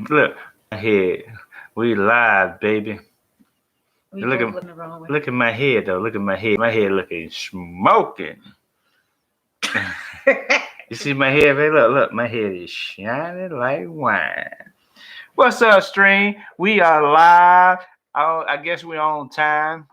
Look, my head. We live, baby. We Look both at looking the wrong way. look at my head though. Look at my head. My head looking smoking. You see my head, baby? Look, my head is shining like wine. What's up, stream? We are live. Oh, I guess we're on time.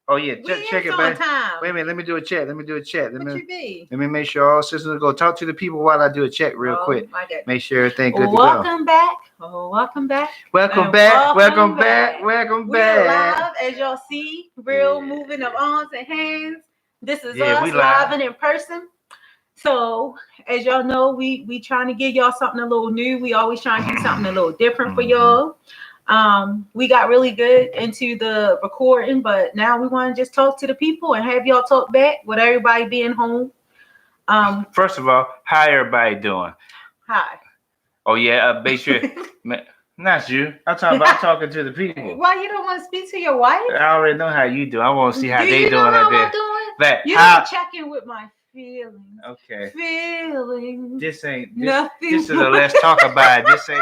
Oh yeah, We check is it, on baby. time. Wait a minute, let me do a check. Let What you be? me make sure all systems go. Talk to the people while I do a check real quick. My God. Make sure everything good to go. Welcome back. Oh, welcome back. Welcome And back. welcome Welcome back. back. Welcome We're back. live, as y'all see, real Yeah. moving of arms and hands. This is Yeah, us we live live. and in person. So, as y'all know, we trying to give y'all something a little new. We always trying to do something a little different for y'all. We got really good into the recording, but now we want to just talk to the people and have y'all talk back with everybody being home. First of all, how everybody doing? Hi. Oh yeah, make sure. Not you. I'm talking to the people. Why you don't want to speak to your wife? I already know how you do. I want to see how Do they you doing know how out there. I'm doing? Like, You how? don't check in with my feelings. Okay. Feelings. This ain't this, Nothing. This is a let's talk about it. This ain't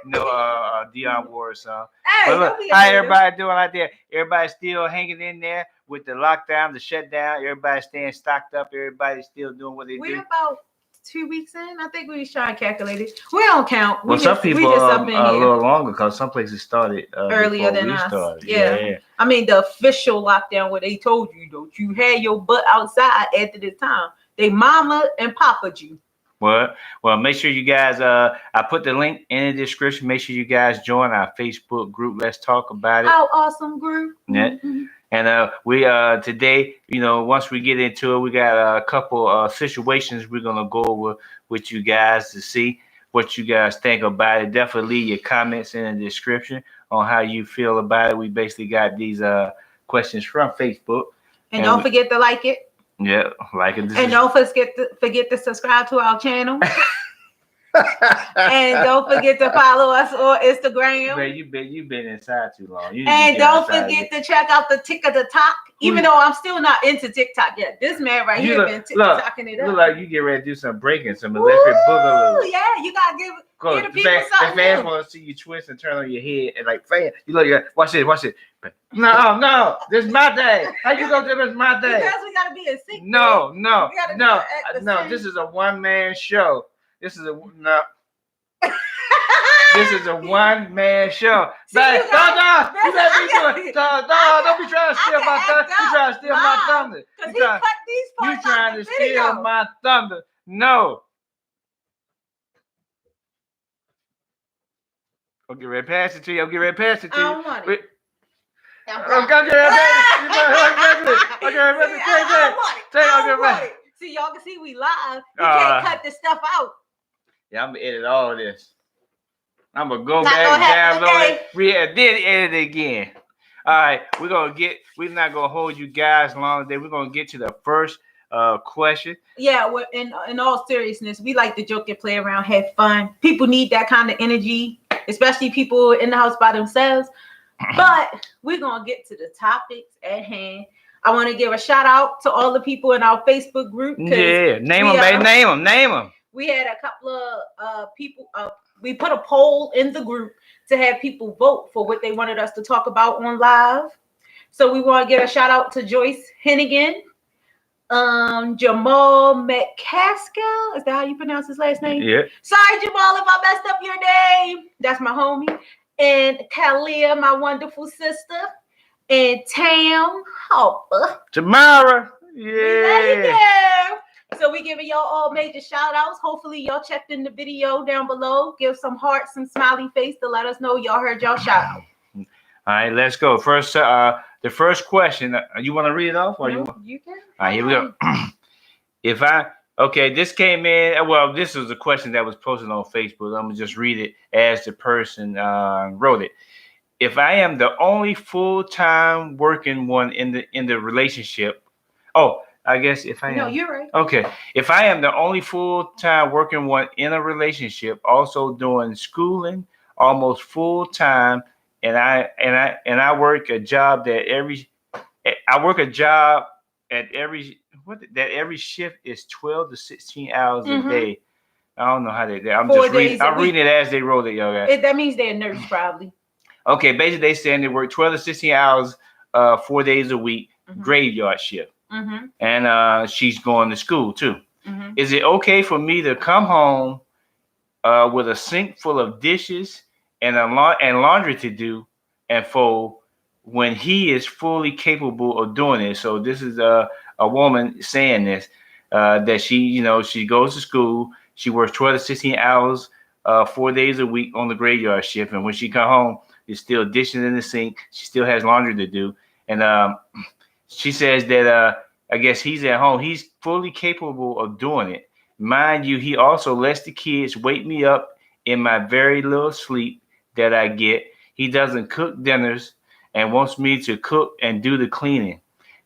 no Dion Ward song. Hey, But look, don't be how a hater. everybody doing out there? Everybody still hanging in there with the lockdown, the shutdown. Everybody staying stocked up. Everybody still doing what they We're do. about 2 weeks in. I think we was trying to calculate it. We don't count. Well, some people we just up in a here little longer because some places started earlier before than we us. started. Yeah. I mean, the official lockdown where they told you, don't you had your butt outside after this time. They mama and papa you. Well, make sure you guys. I put the link in the description. Make sure you guys join our Facebook group. Let's talk about it. Our awesome group. Yeah. Mm-hmm. And we today, once we get into it, we got a couple situations we're gonna go over with you guys to see what you guys think about it. Definitely leave your comments in the description on how you feel about it. We basically got these questions from Facebook. And don't forget to like it. Yeah, like it. And don't forget to subscribe to our channel. And don't forget to follow us on Instagram. Man, you've been inside too long. And don't forget to check out the TikTok. Even though I'm still not into TikTok yet. This man right here been TikToking it up. Look like you get ready to do some breaking, some electric boogaloo. Yeah, you gotta give the people something. The fans want to see you twist and turn on your head and like fan. You look, watch it. No, this is my day. How you gonna do this my day? Because we gotta be in sync. No. This is a one-man show. This is a This is a one-man show. Don't be trying to steal my thunder. You trying to steal my thunder. You trying to steal my thunder. No. I'll get ready to pass it to you. I don't want it. See, y'all can see we live. You can't cut this stuff out. Yeah, I'm gonna edit all of this. I'm gonna go back, download it, then edit it again. All right, we're not gonna hold you guys long today. We're gonna get to the first question. Yeah, in all seriousness, we like to joke and play around, have fun. People need that kind of energy, especially people in the house by themselves. But we're gonna get to the topics at hand. I want to give a shout out to all the people in our Facebook group. Yeah, name them, baby. Name them. We had a couple of people. We put a poll in the group to have people vote for what they wanted us to talk about on live. So we want to give a shout out to Joyce Hennigan, Jamal McCaskill. Is that how you pronounce his last name? Yeah. Sorry, Jamal, if I messed up your name. That's my homie. And Kalia, my wonderful sister. And Tam Hopper. Tamara. Yeah. So we giving y'all all major shout outs. Hopefully y'all checked in the video down below. Give some hearts, some smiley face to let us know y'all heard y'all shout out. All right, let's go. First, the first question. You want to read it off? Or you can. All right, here we go. This came in. Well, this was a question that was posted on Facebook. I'm gonna just read it as the person wrote it. If I am the only full-time working one in the relationship, I guess if I am. No, you're right. Okay. If I am the only full-time working one in a relationship, also doing schooling almost full-time, and I work a job that every shift is 12 to 16 hours a day. I don't know how they. I'm 4 just reading. days a I'm week. reading it as they wrote it, yo. Guys. That means they're a nurse, probably. Okay, basically they saying they work 12 to 16 hours, 4 days a week, graveyard shift, and she's going to school too. Is it okay for me to come home with a sink full of dishes and laundry to do and fold when he is fully capable of doing it? So this is a woman saying this that she goes to school, she works 12 to 16 hours, 4 days a week on the graveyard shift, and when she come home, there's still dishes in the sink. She still has laundry to do, and she says that I guess he's at home. He's fully capable of doing it. Mind you, he also lets the kids wake me up in my very little sleep that I get. He doesn't cook dinners and wants me to cook and do the cleaning.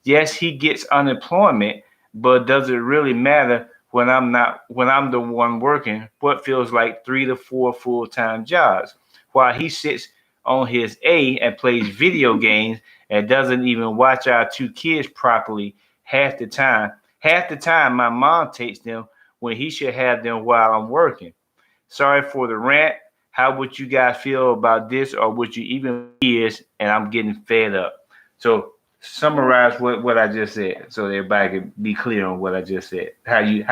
Yes, he gets unemployment, but does it really matter when I'm the one working what feels like 3 to 4 full-time jobs while he sits on his A and plays video games and doesn't even watch our 2 kids properly half the time. Half the time my mom takes them when he should have them while I'm working. Sorry for the rant. How would you guys feel about this, or would you even years and I'm getting fed up? So summarize what I just said so everybody can be clear on what I just said. How you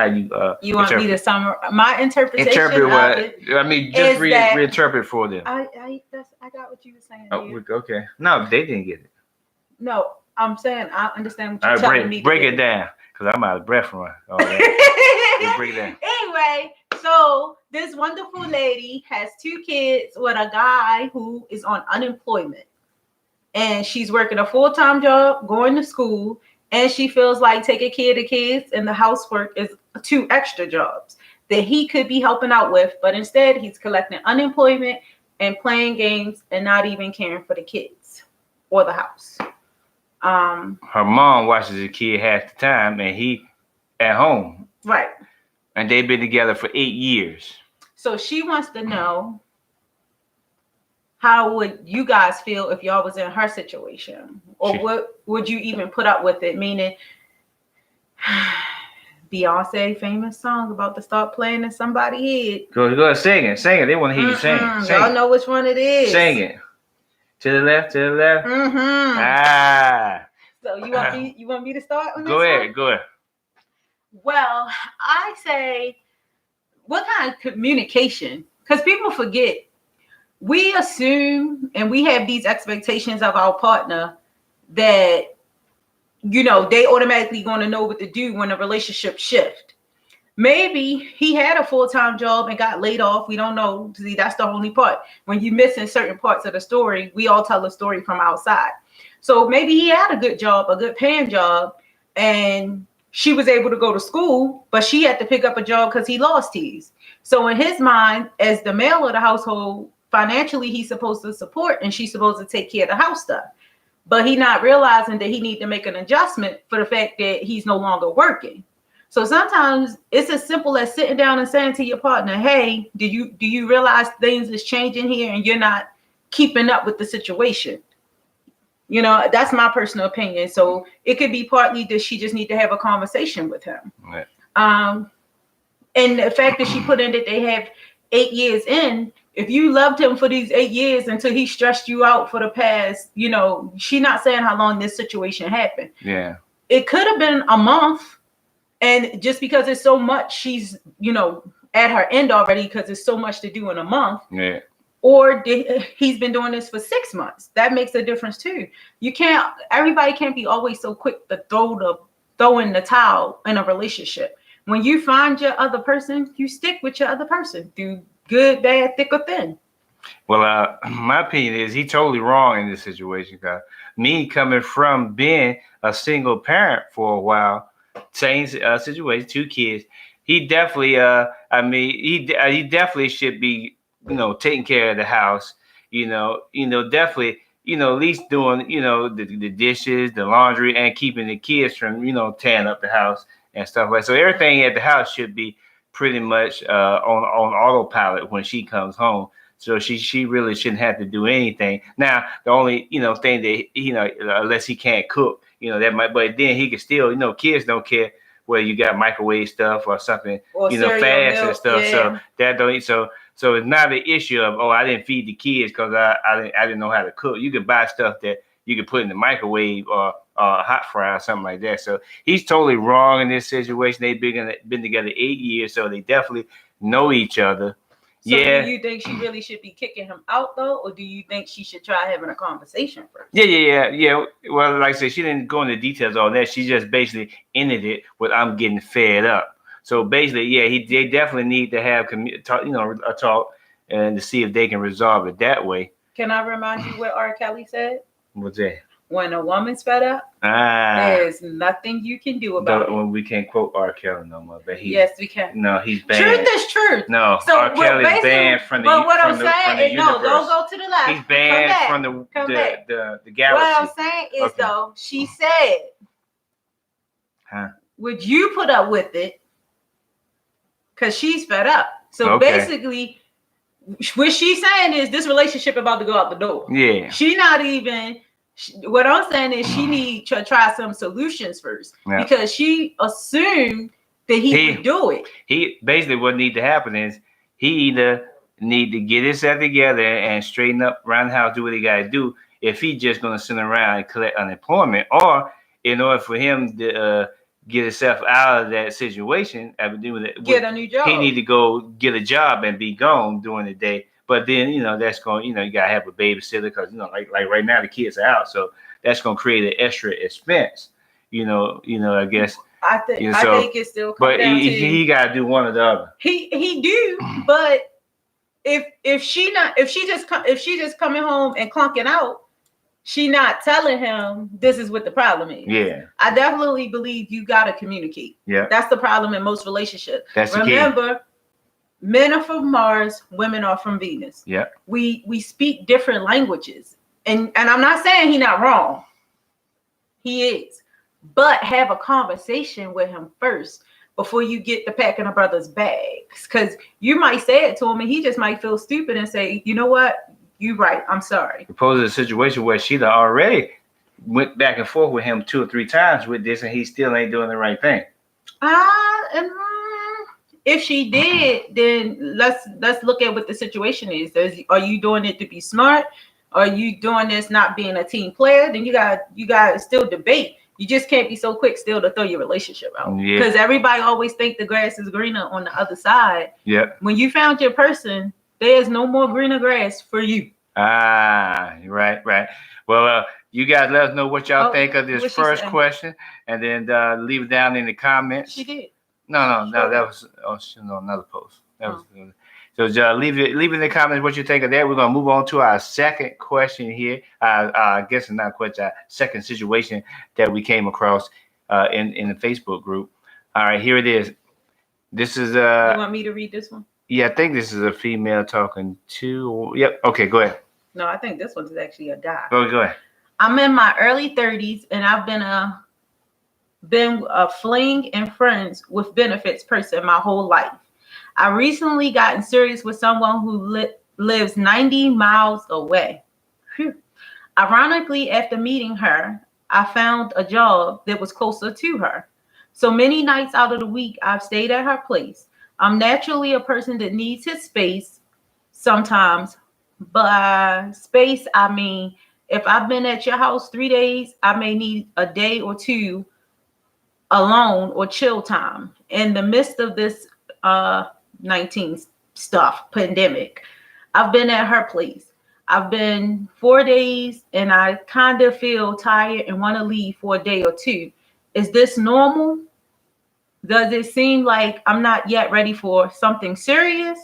you want me to summarize my interpretation interpret what of it? I mean, just reinterpret for them. I got what you were saying. Oh, okay. No, they didn't get it. No, I'm saying I understand what you're All right, telling me. Break it down, because I'm out of breath from all that. Break it down. Anyway, so this wonderful lady has 2 kids with a guy who is on unemployment. And she's working a full-time job, going to school, and she feels like taking care of the kids and the housework is 2 extra jobs that he could be helping out with. But instead, he's collecting unemployment and playing games and not even caring for the kids or the house. Her mom watches the kid half the time, and he at home. Right. And they've been together for 8 years. So she wants to know, how would you guys feel if y'all was in her situation? Or what would you even put up with it? Meaning, Beyonce famous song about to start playing in somebody's head. Go ahead, sing it. They want to hear you sing. Y'all know which one it is. Sing it. To the left, to the left. Ah. So you want me to start on this? Go ahead. Well, I say, what kind of communication? Because people forget. We assume and we have these expectations of our partner that, they automatically going to know what to do when a relationship shift. Maybe he had a full-time job and got laid off. We don't know. See, that's the only part. When you miss in certain parts of the story, we all tell a story from outside. So maybe he had a good job, a good paying job, and she was able to go to school, but she had to pick up a job because he lost his. So in his mind, as the male of the household, financially, he's supposed to support and she's supposed to take care of the house stuff. But he's not realizing that he needs to make an adjustment for the fact that he's no longer working. So sometimes it's as simple as sitting down and saying to your partner, hey, do you realize things is changing here and you're not keeping up with the situation? That's my personal opinion. So it could be partly that she just need to have a conversation with him. Right. And the fact that she put in that they have 8 years in, if you loved him for these 8 years until he stressed you out for the past, she not saying how long this situation happened. Yeah. It could have been a month. And just because it's so much, she's, at her end already because there's so much to do in a month. Yeah. Or he's been doing this for 6 months. That makes a difference too. Everybody can't be always so quick to throw in the towel in a relationship. When you find your other person, you stick with your other person through good, bad, thick or thin. Well, my opinion is he's totally wrong in this situation. Cause me coming from being a single parent for a while, same situation, 2 kids. He definitely, he definitely should be, taking care of the house. Definitely, at least doing, the dishes, the laundry, and keeping the kids from, tearing up the house and stuff like that. So everything at the house should be pretty much on autopilot when she comes home. So she really shouldn't have to do anything. Now, the only, thing that, unless he can't cook, that might, but then he can still, kids don't care where you got microwave stuff or something, Or you know, cereal, fast milk, and stuff. yeah. So that don't so it's not an issue of, oh, I didn't feed the kids because I didn't know how to cook. You could buy stuff that you could put in the microwave or hot fry or something like that. So he's totally wrong in this situation. They've been together 8 years, so they definitely know each other. So yeah. do you think she really should be kicking him out though, or do you think she should try having a conversation first? Yeah. Well, like I said, she didn't go into details on that. She just basically ended it with, "I'm getting fed up." So basically, yeah, they definitely need to have a talk and to see if they can resolve it that way. Can I remind you what R. Kelly said? What's that? When a woman's fed up, there's nothing you can do about it. When we can't quote R. Kelly no more, but yes, we can. No, he's banned. Truth is truth. No, so R. Kelly's banned from the. But what from I'm the, saying is, no, don't go to the left. He's banned from the galaxy. What I'm saying is, though, she said, would you put up with it? Because she's fed up. So basically, what she's saying is this relationship about to go out the door. Yeah. She not even. What I'm saying is she need to try some solutions first because she assumed that he would do it. He basically what need to happen is he either need to get himself together and straighten up around the house, do what he got to do. If he just gonna sit around and collect unemployment, or in order for him to get himself out of that situation, get a new job. He need to go get a job and be gone during the day. But then, that's going, you gotta have a babysitter because, like right now the kids are out. So that's going to create an extra expense, I guess. I think it's still coming down to he got to do one or the other. He do, but if she just coming home and clunking out, she not telling him this is what the problem is. Yeah. I definitely believe you got to communicate. Yeah. That's the problem in most relationships. Remember, men are from Mars, women are from Venus. Yeah. We speak different languages. And I'm not saying he's not wrong. He is. But have a conversation with him first before you get the packing a brother's bags. Because you might say it to him and he just might feel stupid and say, you know what? You're right. I'm sorry. Suppose a situation where Sheila already went back and forth with him 2 or 3 times with this and he still ain't doing the right thing. If she did, then let's look at what the situation is. Are you doing it to be smart? Are you doing this not being a team player? Then you got still debate. You just can't be so quick still to throw your relationship out. Because everybody always think the grass is greener on the other side. Yeah. When you found your person, there's no more greener grass for you. Right. Well, you guys let us know what y'all think of this first question, and then leave it down in the comments. She did. No, that was another post. So leave it in the comments what you think of that. We're gonna move on to our second question here. I guess it's not question. Our second situation that we came across in the Facebook group. All right, here it is. This is You want me to read this one? Yeah, I think this is a female talking to. Yep. Okay, go ahead. No, I think this one is actually a guy. Go ahead. I'm in my early 30s and I've been a fling and friends with benefits person my whole life. I recently gotten serious with someone who lives 90 miles away. Whew. Ironically, after meeting her, I found a job that was closer to her. So many nights out of the week, I've stayed at her place. I'm naturally a person that needs his space sometimes. By space, I mean, if I've been at your house 3 days, I may need a day or 2 alone or chill time. In the midst of this 19 stuff, pandemic, I've been at her place. I've been 4 days and I kind of feel tired and want to leave for a day or 2. Is this normal? Does it seem like I'm not yet ready for something serious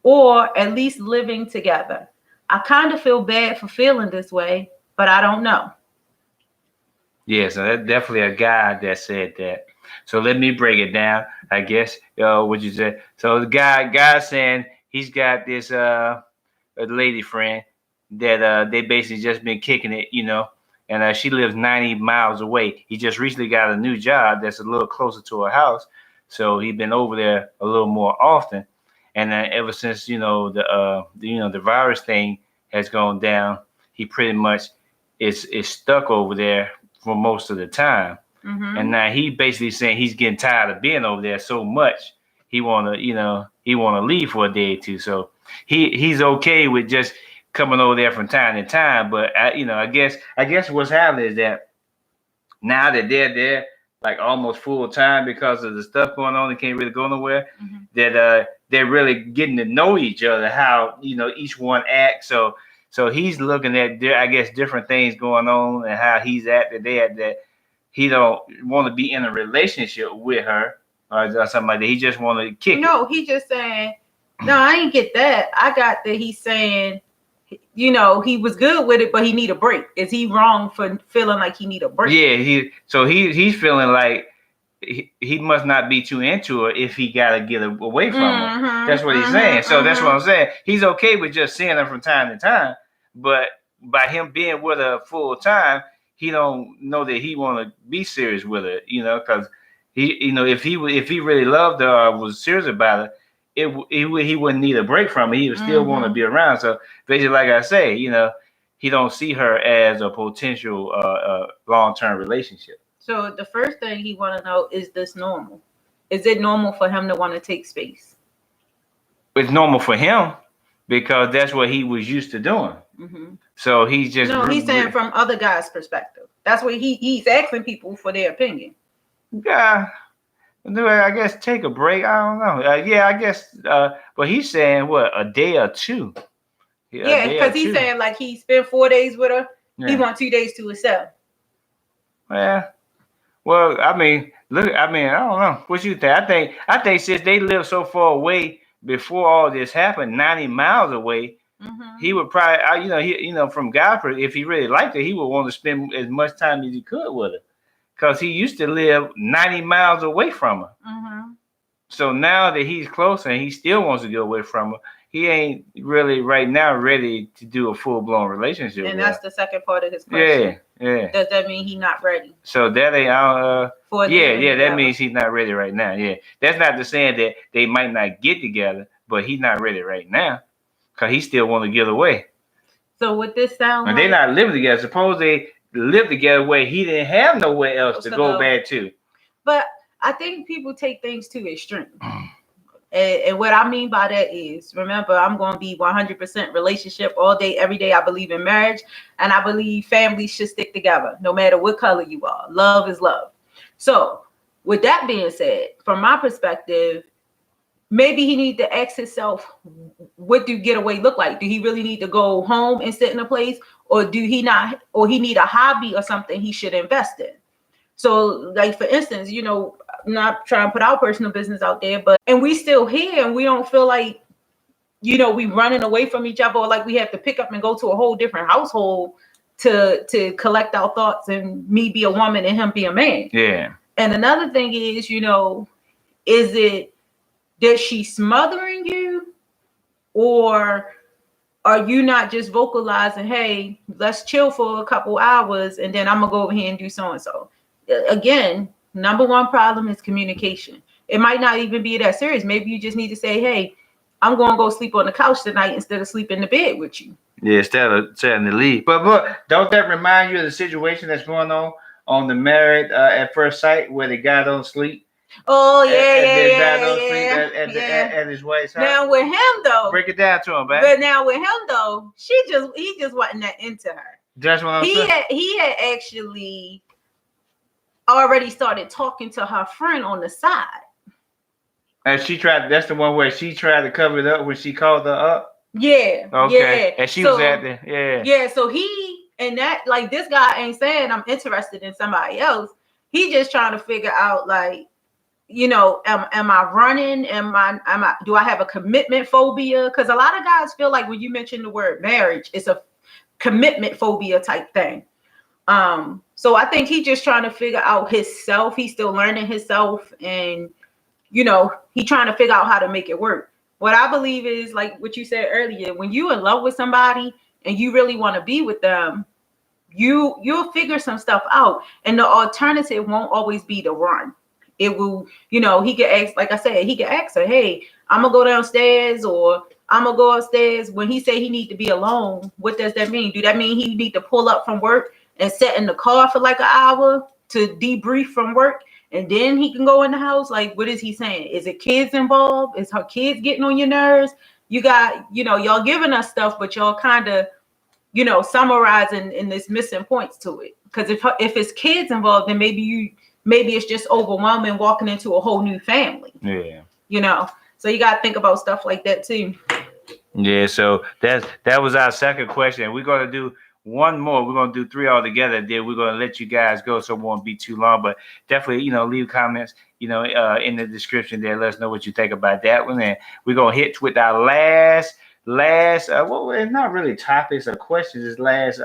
or at least living together? I kind of feel bad for feeling this way, but I don't know. Yeah, so that's definitely a guy that said that. So let me break it down. I guess what you said. So the guy saying he's got this a lady friend that they basically just been kicking it, and she lives 90 miles away. He just recently got a new job that's a little closer to her house, so he's been over there a little more often. And then ever since the virus thing has gone down, he pretty much is stuck over there for most of the time. And now he basically saying he's getting tired of being over there so much. He wanna leave for a day or two. So he's okay with just coming over there from time to time. But I guess what's happening is that now that they're there like almost full time because of the stuff going on, they can't really go nowhere. That they're really getting to know each other, how each one acts. So he's looking at different things going on and how he's acting there, that he don't want to be in a relationship with her or something like that. He just want to kick. No, he just saying, no, I ain't get that. I got that he's saying, he was good with it, but he need a break. Is he wrong for feeling like he need a break? Yeah, he's feeling like he must not be too into her if he gotta get away from her. That's what he's saying. So that's what I'm saying. He's okay with just seeing her from time to time, but by him being with her full time, he don't know that he want to be serious with her. Because if he really loved her or was serious about her, he wouldn't need a break from her. He would still want to be around. So basically, like I say, he don't see her as a potential long-term relationship. So the first thing he want to know, is this normal? Is it normal for him to want to take space? It's normal for him because that's what he was used to doing. So he's just he's saying from other guys' perspective. That's what he's asking people for their opinion. Yeah. I guess take a break. I don't know. I guess. But he's saying what, a day or two? Yeah, because he's saying like he spent 4 days with her. Yeah. He wants 2 days to himself. Yeah. Well, I mean, I don't know. What you think? I think since they live so far away before all this happened, 90 miles away, he would probably, from Godfrey, if he really liked her, he would want to spend as much time as he could with her. Because he used to live 90 miles away from her. So now that he's closer and he still wants to go away from her, he ain't really right now ready to do a full-blown relationship. And that's the second part of his question. Yeah. Does that mean he's not ready? So that ain't that means he's not ready right now. Yeah. That's not to say that they might not get together, but he's not ready right now because he still want to get away. So what this sound like? They not living together. Suppose they live together where he didn't have nowhere else to go back to. But I think people take things too extreme. And what I mean by that is, remember, I'm going to be 100% relationship all day, every day. I believe in marriage, and I believe families should stick together, no matter what color you are. Love is love. So with that being said, from my perspective, maybe he need to ask himself, what do getaway look like? Do he really need to go home and sit in a place, or do he not, or he need a hobby or something he should invest in? So like, for instance, not trying to put our personal business out there, and we still here and we don't feel like, we running away from each other, or like we have to pick up and go to a whole different household to collect our thoughts and me be a woman and him be a man. Yeah. And another thing is, is it that she's smothering you, or are you not just vocalizing, hey, let's chill for a couple hours and then I'm gonna go over here and do so-and-so? Again, number one problem is communication. It might not even be that serious. Maybe you just need to say, hey, I'm going to go sleep on the couch tonight instead of sleep in the bed with you. Yeah, instead of saying to leave. But don't that remind you of the situation that's going on the Married at First Sight, where the guy don't sleep? Oh, yeah, at his wife's house. Now with him, though. Break it down to him, man. But now with him, though, he just wasn't that into her. That's what I'm saying. He had actually already started talking to her friend on the side. And that's the one where she tried to cover it up when she called her up? Yeah. Okay. Yeah. And she was at the, yeah. Yeah, so this guy ain't saying I'm interested in somebody else. He just trying to figure out, like, am I running? Do I have a commitment phobia? Because a lot of guys feel like when you mention the word marriage, it's a commitment phobia type thing. So I think he's just trying to figure out himself. He's still learning himself, and he trying to figure out how to make it work. What I believe is, like what you said earlier, when you're in love with somebody and you really want to be with them, you'll figure some stuff out, and the alternative won't always be to run. It will, he can ask, like I said, he can ask her, hey, I'm gonna go downstairs, or I'm gonna go upstairs. When he say he need to be alone, what does that mean? Do that mean he need to pull up from work and sit in the car for like an hour to debrief from work, and then he can go in the house? Like, what is he saying? Is it kids involved? Is her kids getting on your nerves? You got, y'all giving us stuff, but y'all kind of, summarizing and there's missing points to it. Because if it's kids involved, then maybe it's just overwhelming walking into a whole new family. Yeah. So you got to think about stuff like that too. Yeah. So that was our second question. We're going to do one more. We're going to do 3 all together. Then we're going to let you guys go, so it won't be too long. But definitely, leave comments, in the description there. Let us know what you think about that one. And we're going to hit with our last. Well, it's not really topics or questions. It's last.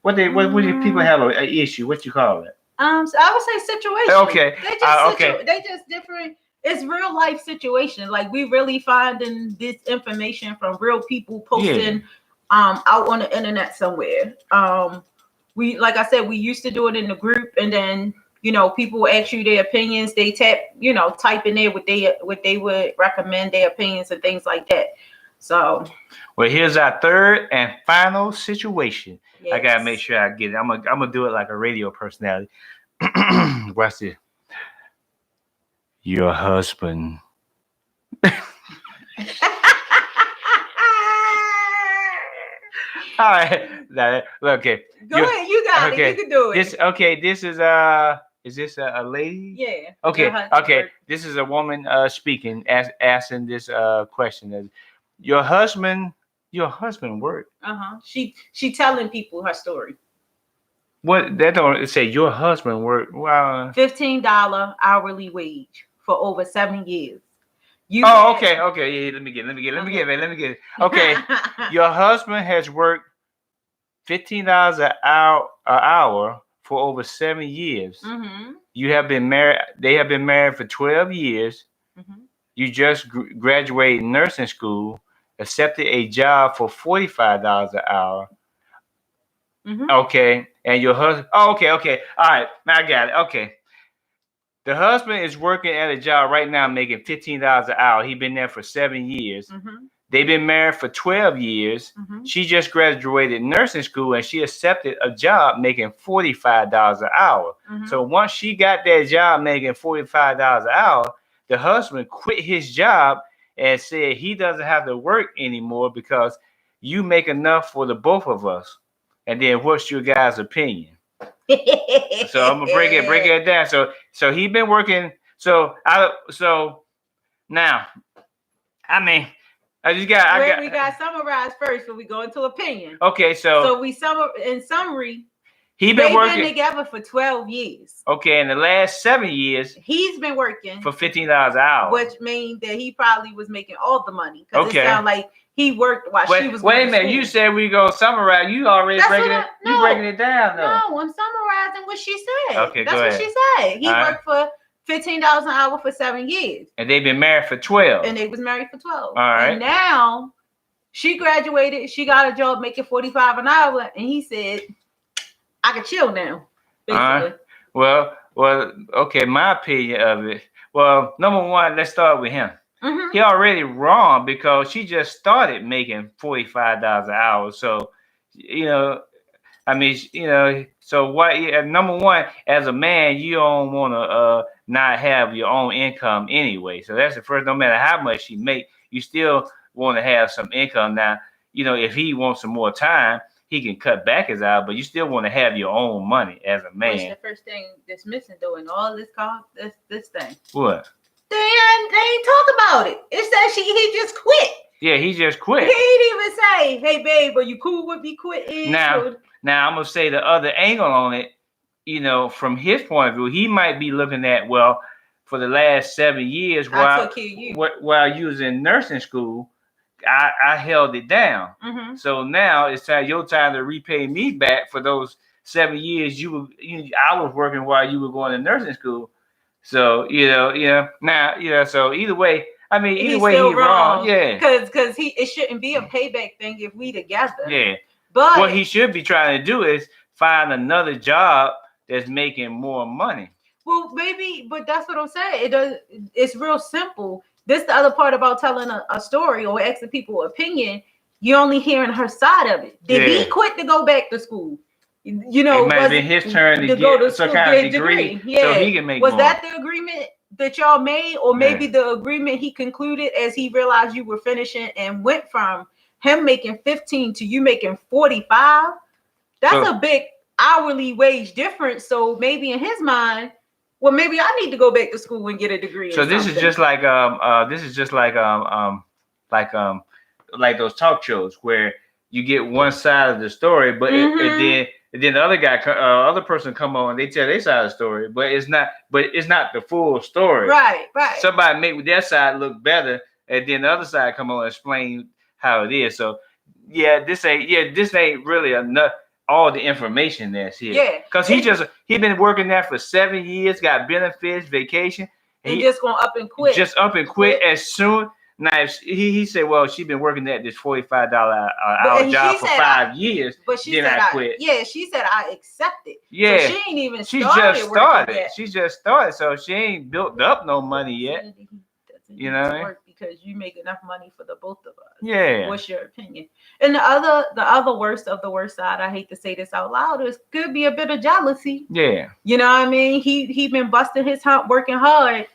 What do people have an issue? What you call it? So I would say situation. Okay. They just different. It's real life situation. Like, we really finding this information from real people posting out on the internet somewhere. We, like I said, we used to do it in the group, and then people ask you their opinions. They type in there what they would recommend, their opinions and things like that. So, well, here's our third and final situation. Yes. I gotta make sure I get it. I'm gonna do it like a radio personality. Watch this. Your husband. All right. Okay. Go ahead. You got it. You can do it. This is this a lady? Yeah. Okay. This is a woman speaking, asking this question. Your husband work? She telling people her story. What, that don't say your husband work? Wow. $15 hourly wage for over 7 years. Okay. Yeah, let me get it. Okay. Your husband has worked $15 an hour for over 7 years. Mm-hmm. You have been married. They have been married for 12 years. Mm-hmm. You just graduated nursing school, accepted a job for $45 an hour. Mm-hmm. Okay. And your husband. Oh, okay. All right. Now I got it. Okay. The husband is working at a job right now making $15 an hour. He's been there for 7 years. Mm-hmm. They've been married for 12 years. Mm-hmm. She just graduated nursing school, and she accepted a job making $45 an hour. Mm-hmm. So once she got that job making $45 an hour, the husband quit his job and said he doesn't have to work anymore because you make enough for the both of us. And then what's your guys' opinion? So I'm gonna break it down. So he been working. So now, I mean, we got summarize first, but we go into opinion. Okay, so we in summary, they've been together for 12 years. Okay, in the last 7 years, he's been working for $15 an hour, which means that he probably was making all the money. Because it sounds like he worked while she was. Wait a minute, you said we go summarize. You already breaking it. You breaking it down though. No, I'm summarizing what she said. Okay, that's what she said. He worked for $15 an hour for 7 years, and they've been married for 12. And they was married for 12. All right. And now she graduated. She got a job making $45 an hour, and he said, "I can chill now." Basically. Well, okay. My opinion of it. Well, number one, let's start with him. Mm-hmm. He already wrong because she just started making $45 an hour. So, so what? Number one, as a man, you don't want to not have your own income anyway. So that's the first. No matter how much you make, you still want to have some income. Now, if he wants some more time, he can cut back his hours, but you still want to have your own money as a man. What's the first thing that's missing though in all this thing? What? They ain't talk about it. It's that he just quit. Yeah, he just quit. He didn't even say, "Hey, babe, are you cool with me quitting?" Now I'm gonna say the other angle on it. From his point of view, he might be looking at, well, for the last 7 years while you was in nursing school, I held it down. Mm-hmm. So now it's your time to repay me back for those 7 years I was working while you were going to nursing school. So now so either way, he wrong. Yeah, because it shouldn't be a payback thing if we together. Yeah, but what he should be trying to do is find another job that's making more money. Well, maybe, but that's what I'm saying. It's real simple. This the other part about telling a story or asking people opinion. You're only hearing her side of it. Did he quit to go back to school? you know, it might have been his turn to go get to some school, kind get of a degree, Yeah. so he can make Was more. that the agreement that y'all made, or maybe the agreement he concluded as he realized you were finishing and went from him making 15 to you making 45? That's a big hourly wage difference. So maybe in his mind, well, maybe I need to go back to school and get a degree. So this is just like like those talk shows where you get one side of the story, but and then the other guy, other person come on, they tell their side of the story, but it's not the full story. Right. Somebody make their side look better, and then the other side come on and explain how it is. So this ain't really enough. All the information that's here. Yeah. Because he been working there for 7 years, got benefits, vacation. And just gonna up and quit. Just up and quit as soon. Now he said, well, she been working at this $45 an hour job for 5 years. But she said I quit. She said I accepted. Yeah. So she ain't even She just started. She just started. So she ain't built up no money yet. You know, because you make enough money for the both of us. Yeah. What's your opinion? And the other worst of the worst side, I hate to say this out loud, is could be a bit of jealousy. Yeah. You know what I mean? He been busting his hump, working hard,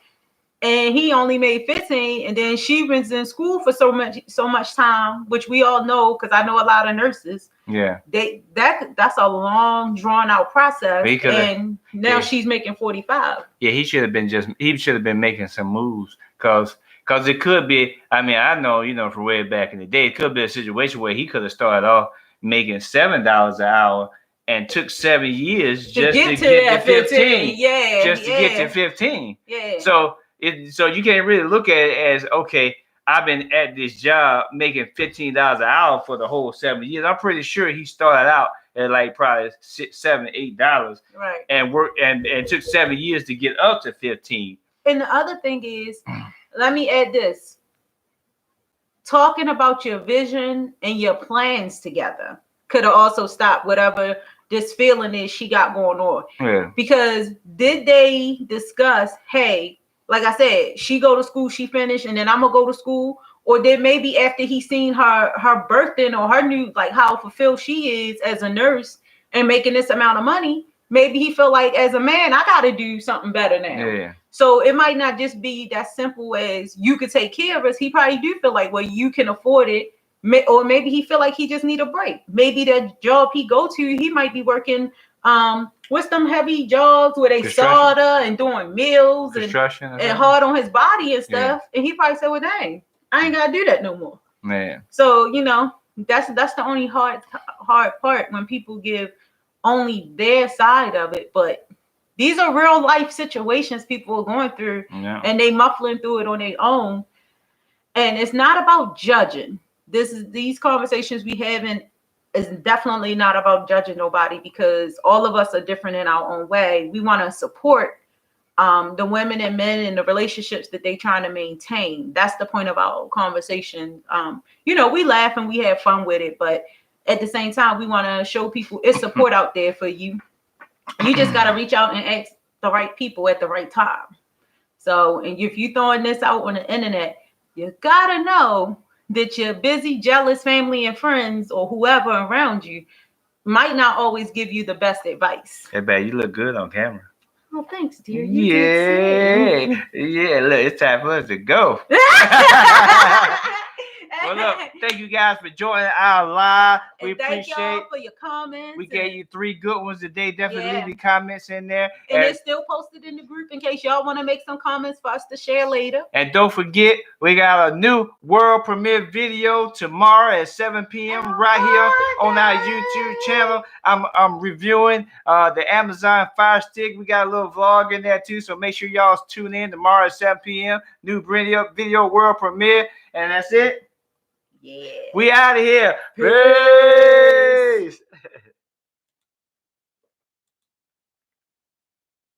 and he only made 15, and then she was in school for so much time, which we all know because I know a lot of nurses. Yeah. That's a long drawn out process, and now she's making 45. Yeah, he should have been making some moves because it could be. I mean, I know, from way back in the day, it could be a situation where he could have started off making $7 an hour and took 7 years just to get to 15. Yeah, just to get to 15. Yeah. So you can't really look at it as, okay, I've been at this job making $15 an hour for the whole 7 years. I'm pretty sure he started out at like probably $6, $7, $8, right? And worked and took 7 years to get up to 15. And the other thing is, let me add this: talking about your vision and your plans together could have also stopped whatever this feeling is she got going on. Yeah. Because did they discuss, hey, like I said, she go to school, she finished, and then I'm gonna go to school? Or did maybe after he seen her birthing or her new, like how fulfilled she is as a nurse and making this amount of money, maybe he felt like as a man, I gotta do something better now. Yeah. So it might not just be that simple as you could take care of us. He probably do feel like, well, you can afford it. Or maybe he feel like he just need a break. Maybe the job he go to, he might be working what's them heavy jobs where they solder and doing meals and hard on his body and stuff. Yeah. And he probably said, well, dang, I ain't gotta do that no more. Man. So, that's the only hard part when people give only their side of it. But these are real life situations people are going through, and they muffling through it on their own. And it's not about judging. These conversations we having is definitely not about judging nobody, because all of us are different in our own way. We want to support the women and men in the relationships that they trying to maintain. That's the point of our conversation. We laugh and we have fun with it, but at the same time, we want to show people it's support out there for you. You just got to reach out and ask the right people at the right time. So, and if you throwing this out on the internet, you got to know that your busy, jealous family and friends or whoever around you might not always give you the best advice. Hey, babe, you look good on camera. Oh, thanks, dear. Yeah. Look, it's time for us to go. Well, look, thank you guys for joining our live. We appreciate y'all for your comments. We gave you 3 good ones today. Definitely leave your comments in there. And it's still posted in the group in case y'all want to make some comments for us to share later. And don't forget, we got a new world premiere video tomorrow at 7 p.m. right here on our YouTube channel. I'm reviewing the Amazon Fire Stick. We got a little vlog in there too, so make sure y'all tune in tomorrow at 7 p.m. New video world premiere. And that's it. Yeah. We out of here. Peace.